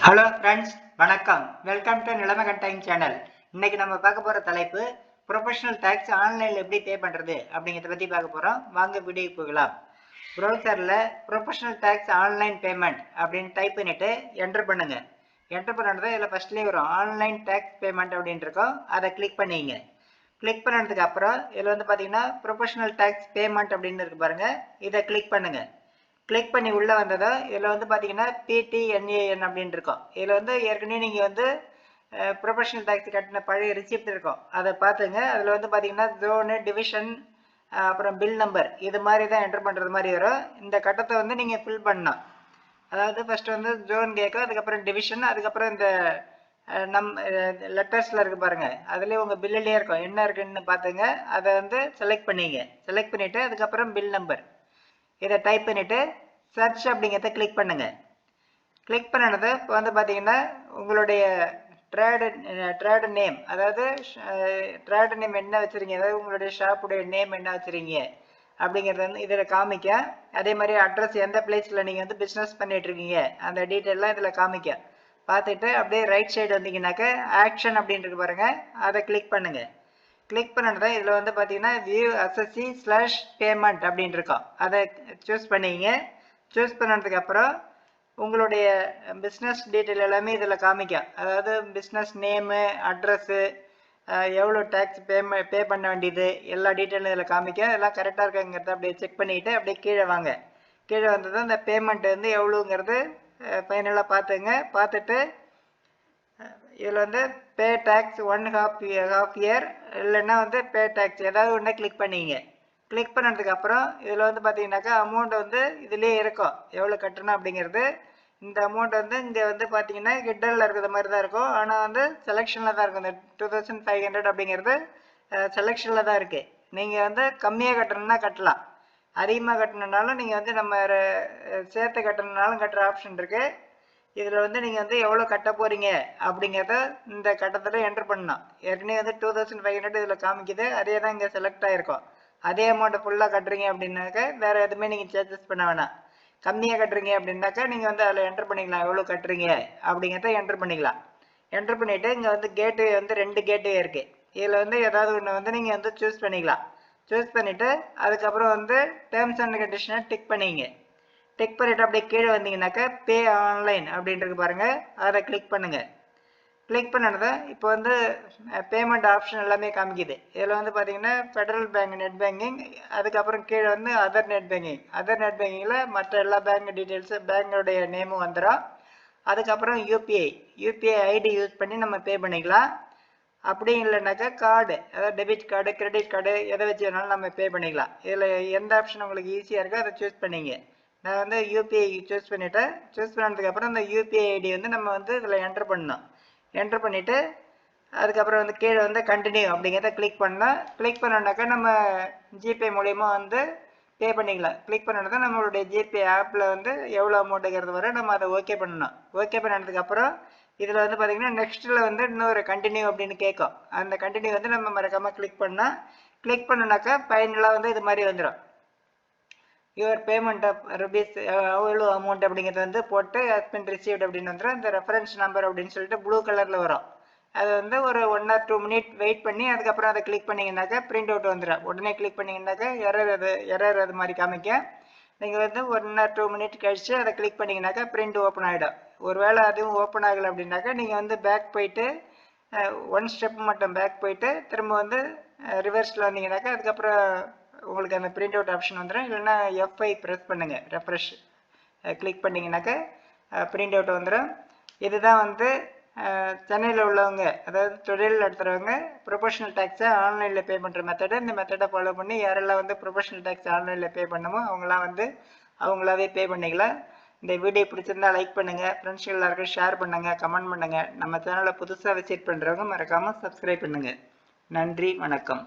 Hello friends, வணக்கம். Welcome to Nilamagan time channel. இன்னைக்கு நம்ம பார்க்க போற தலைப்பு ப்ரொஃபஷனல் டேக்ஸ் ஆன்லைன்ல எப்படி பே பண்றது அப்படிங்கிறத பத்தி பார்க்க போறோம். வாங்க வீடியோக்கு போகலாம். ப்ரௌசர்ல ப்ரொஃபஷனல் டேக்ஸ் ஆன்லைன் பேமெண்ட் அப்படின்னு டைப் பண்ணிட்டு என்டர் பண்ணுங்க. என்டர் பண்ணது இதில் ஃபர்ஸ்ட்லேயே வரும் ஆன்லைன் டேக்ஸ் பேமெண்ட் அப்படின்னு இருக்கும். அதை கிளிக் பண்ணிங்க. கிளிக் பண்ணதுக்கு அப்புறம் இதில் வந்து பார்த்தீங்கன்னா ப்ரொஃபஷனல் டேக்ஸ் பேமெண்ட் அப்படின்னு இருக்கு பாருங்க. இதை கிளிக் பண்ணுங்க. கிளிக் பண்ணி உள்ளே வந்ததோ இதில் வந்து பார்த்தீங்கன்னா PTNAN அப்படின்னு இருக்கும். இதில் வந்து ஏற்கனவே நீங்கள் வந்து ப்ரொஃபஷனல் டேக்ஸ் கட்டின பழைய ரிசிப்ட் இருக்கும், அதை பார்த்துங்க. அதில் வந்து பார்த்தீங்கன்னா ஜோனு, டிவிஷன், அப்புறம் பில் நம்பர் இது மாதிரி தான் என்டர் பண்ணுறது மாதிரி வரும். இந்த கட்டத்தை வந்து நீங்கள் ஃபில் பண்ணலாம். அதாவது ஃபஸ்ட்டு வந்து ஜோன் கேட்கும், அதுக்கப்புறம் டிவிஷன், அதுக்கப்புறம் இந்த லெட்டர்ஸில் இருக்குது பாருங்கள், அதுலேயே உங்கள் பில்லுலேயே இருக்கும் என்ன இருக்குன்னு பார்த்துங்க. அதை வந்து செலக்ட் பண்ணிங்க. செலக்ட் பண்ணிவிட்டு அதுக்கப்புறம் பில் நம்பர் இதை டைப் பண்ணிவிட்டு சர்ச் அப்படிங்கிறத கிளிக் பண்ணுங்கள். கிளிக் பண்ணினது இப்போ வந்து பார்த்தீங்கன்னா உங்களுடைய ட்ரேடு நேம், அதாவது ட்ரேடு நேம் என்ன வச்சுருக்கீங்க, அதாவது உங்களுடைய ஷாப்புடைய நேம் என்ன வச்சுருக்கீங்க அப்படிங்கிறது வந்து இதில் காமிக்க. அதே மாதிரி அட்ரஸ் எந்த பிளேஸில் நீங்கள் வந்து பிஸ்னஸ் பண்ணிகிட்ருக்கீங்க அந்த டீட்டெயிலாம் இதில் காமிக்க. பார்த்துட்டு அப்படியே ரைட் சைடு வந்தீங்கன்னாக்க ஆக்ஷன் அப்படின்ட்டு பாருங்கள், அதை கிளிக் பண்ணுங்கள். கிளிக் பண்ணது இதில் வந்து பார்த்தீங்கன்னா வியூ அசசி ஸ்லாஷ் பேமெண்ட் அப்படின்னு இருக்கும். அதை சூஸ் பண்ணிங்க. சூஸ் பண்ணதுக்கு அப்புறம் உங்களுடைய பிஸ்னஸ் டீட்டெயில் எல்லாமே இதில் காமிக்கும். அதாவது பிஸ்னஸ் நேமு, அட்ரஸ்ஸு, எவ்வளோ டேக்ஸ் பே பண்ண வேண்டியது, எல்லா டீட்டெயிலும் இதில் காமிக்கும். எல்லாம் கரெக்டாக இருக்குங்கிறத அப்படியே செக் பண்ணிவிட்டு அப்படியே கீழே வாங்க. கீழே வந்தது அந்த பேமெண்ட் வந்து எவ்வளோங்கிறது ஃபைனலாக பார்த்துங்க. பார்த்துட்டு இதில் வந்து பே டேக்ஸ் 1/2 இயர் இல்லைன்னா வந்து பே டேக்ஸ் ஏதாவது ஒன்று கிளிக் பண்ணிங்க. கிளிக் பண்ணதுக்கப்புறம் இதில் வந்து பார்த்தீங்கன்னாக்கா அமௌண்ட் வந்து இதுலேயே இருக்கும் எவ்வளோ கட்டணும் அப்படிங்கிறது. இந்த அமௌண்ட் வந்து இங்கே வந்து பார்த்தீங்கன்னா ஹிட்டனில் இருக்கிற மாதிரி தான் இருக்கும், ஆனால் வந்து செலெக்ஷனில் தான் இருக்கும். இந்த 2500 அப்படிங்கிறது செலெக்ஷனில் தான் இருக்குது. நீங்கள் வந்து கம்மியாக கட்டணும்னா கட்டலாம், அதிகமாக கட்டணுன்னாலும் நீங்கள் வந்து நம்ம சேர்த்து கட்டணுன்னாலும் கட்டுற ஆப்ஷன் இருக்குது. இதில் வந்து நீங்கள் வந்து எவ்வளோ கட்ட போகிறீங்க அப்படிங்கிறத இந்த கட்டத்தில் என்ட்ரு பண்ணணும். ஏற்கனவே வந்து 2500 இதில் காமிக்குது, அதே தான் இங்கே செலக்ட் ஆகிருக்கும். அதே அமௌண்ட்டை ஃபுல்லாக கட்டுறீங்க அப்படின்னாக்க வேறு எதுவுமே நீங்கள் சேஞ்சஸ் பண்ண வேணாம். கம்மியாக கட்டுறீங்க அப்படின்னாக்கா நீங்கள் வந்து அதில் என்ட்ரு பண்ணிக்கலாம், எவ்வளோ கட்டுறீங்க அப்படிங்கிறத என்ட்ரு பண்ணிக்கலாம். என்ட்ரு பண்ணிவிட்டு இங்கே வந்து கேட்வே வந்து 2 கேட்வே இருக்குது. இதில் வந்து ஏதாவது ஒன்று வந்து நீங்கள் வந்து சூஸ் பண்ணிக்கலாம். சூஸ் பண்ணிவிட்டு அதுக்கப்புறம் வந்து டேர்ம்ஸ் அண்ட் கண்டிஷனை டிக் பண்ணிங்க. டிக் பண்ணிவிட்டு அப்படியே கீழே வந்தீங்கன்னாக்கா பே ஆன்லைன் அப்படின்றது பாருங்கள், அதை கிளிக் பண்ணுங்கள். கிளிக் பண்ணது இப்போ வந்து பேமெண்ட் ஆப்ஷன் எல்லாமே காமிக்குது. இதில் வந்து பார்த்தீங்கன்னா ஃபெடரல் பேங்க் நெட் பேங்கிங், அதுக்கப்புறம் கீழே வந்து other net banking. Other net பேங்கிங்கில் மற்ற எல்லா பேங்க் டீட்டெயில்ஸு, பேங்கோடைய நேமும் வந்துடும். அதுக்கப்புறம் யூபிஐ ஐடி யூஸ் பண்ணி நம்ம பே பண்ணிக்கலாம். அப்படி இல்லைனாக்கா கார்டு, அதாவது டெபிட் கார்டு, கிரெடிட் கார்டு எதை வச்சு வேணாலும் நம்ம பே பண்ணிக்கலாம். இதில் எந்த ஆப்ஷன் உங்களுக்கு ஈஸியாக இருக்கோ அதை சூஸ் பண்ணிங்க. நான் வந்து யூபிஐ சூஸ் பண்ணிவிட்டேன். சூஸ் பண்ணதுக்கப்புறம் இந்த யூபிஐ ஐடி வந்து நம்ம வந்து இதில் என்ட்ரு பண்ணணும். என்ட்ரு பண்ணிவிட்டு அதுக்கப்புறம் வந்து கீழே வந்து கண்டினியூ அப்படிங்கிறத கிளிக் பண்ணலாம். கிளிக் பண்ணோன்னாக்கா நம்ம ஜிபே மூலயமா வந்து பே பண்ணிக்கலாம். கிளிக் பண்ணோன்னா நம்மளுடைய ஜிபே ஆப்பில் வந்து எவ்வளோ அமௌண்ட்டுங்கிறது வர நம்ம அதை ஓகே பண்ணணும். ஓகே பண்ணதுக்கப்புறம் இதில் வந்து பார்த்திங்கன்னா நெக்ஸ்ட்டில் வந்து இன்னொரு கண்டினியூ அப்படின்னு கேட்கும். அந்த கண்டினியூ வந்து நம்ம மறக்காமல் கிளிக் பண்ணால், கிளிக் பண்ணோன்னாக்கா ஃபைனலாக வந்து இது மாதிரி வந்துடும். யுவர் பேமெண்ட் ஆஃப் ருபீஸ் எவ்வளோ அமௌண்ட் அப்படிங்கிறது வந்து போட்டு ஹஸ்பண்ட் ரிசீவ்ட் அப்படின்னு வந்துடும். இந்த ரெஃபரன்ஸ் நம்பர் அப்படின்னு சொல்லிட்டு ப்ளூ கலரில் வரும். அது வந்து ஒரு 1 or 2 மினிட் வெயிட் பண்ணி அதுக்கப்புறம் அதை கிளிக் பண்ணிங்கனாக்கா பிரிண்ட் அவுட் வந்துடும். உடனே கிளிக் பண்ணிங்கனாக்கா எரர் அது மாதிரி காமிக்க. நீங்கள் வந்து 1 or 2 மினிட் கழிச்சு அதை கிளிக் பண்ணிங்கனாக்கா பிரிண்ட் ஓப்பன் ஆகிடும். ஒருவேளை அதுவும் ஓப்பன் ஆகலை அப்படின்னாக்கா நீங்கள் வந்து பேக் போயிட்டு 1 ஸ்டெப் மட்டும் பேக் போயிட்டு திரும்ப வந்து ரிவர்ஸில் வந்தீங்கன்னாக்கா அதுக்கப்புறம் உங்களுக்கு அந்த பிரிண்ட் அவுட் ஆப்ஷன் வந்துடும். இல்லைன்னா F5 ப்ரெஸ் பண்ணுங்கள், ரெஃப்ரெஷ் கிளிக் பண்ணிங்கனாக்கா பிரிண்ட் அவுட் வந்துடும். இதுதான் வந்து சென்னையில் உள்ளவங்க, அதாவது தொழில் நடத்துகிறவங்க ப்ரொஃபஷனல் டேக்ஸை ஆன்லைனில் பே பண்ணுற மெத்தடு. இந்த மெத்தடை ஃபாலோ பண்ணி யாரெல்லாம் வந்து ப்ரொஃபஷனல் டேக்ஸ் ஆன்லைனில் பே பண்ணமோ அவங்களாம் வந்து அவங்களாவே பே பண்ணிக்கலாம். இந்த வீடியோ பிடிச்சிருந்தா லைக் பண்ணுங்கள், ஃப்ரெண்ட்ஸ் எல்லாருக்கும் ஷேர் பண்ணுங்கள், கமெண்ட் பண்ணுங்கள். நம்ம சேனலை புதுசாக விசிட் பண்ணுறவங்க மறக்காமல் சப்ஸ்கிரைப் பண்ணுங்கள். நன்றி, வணக்கம்.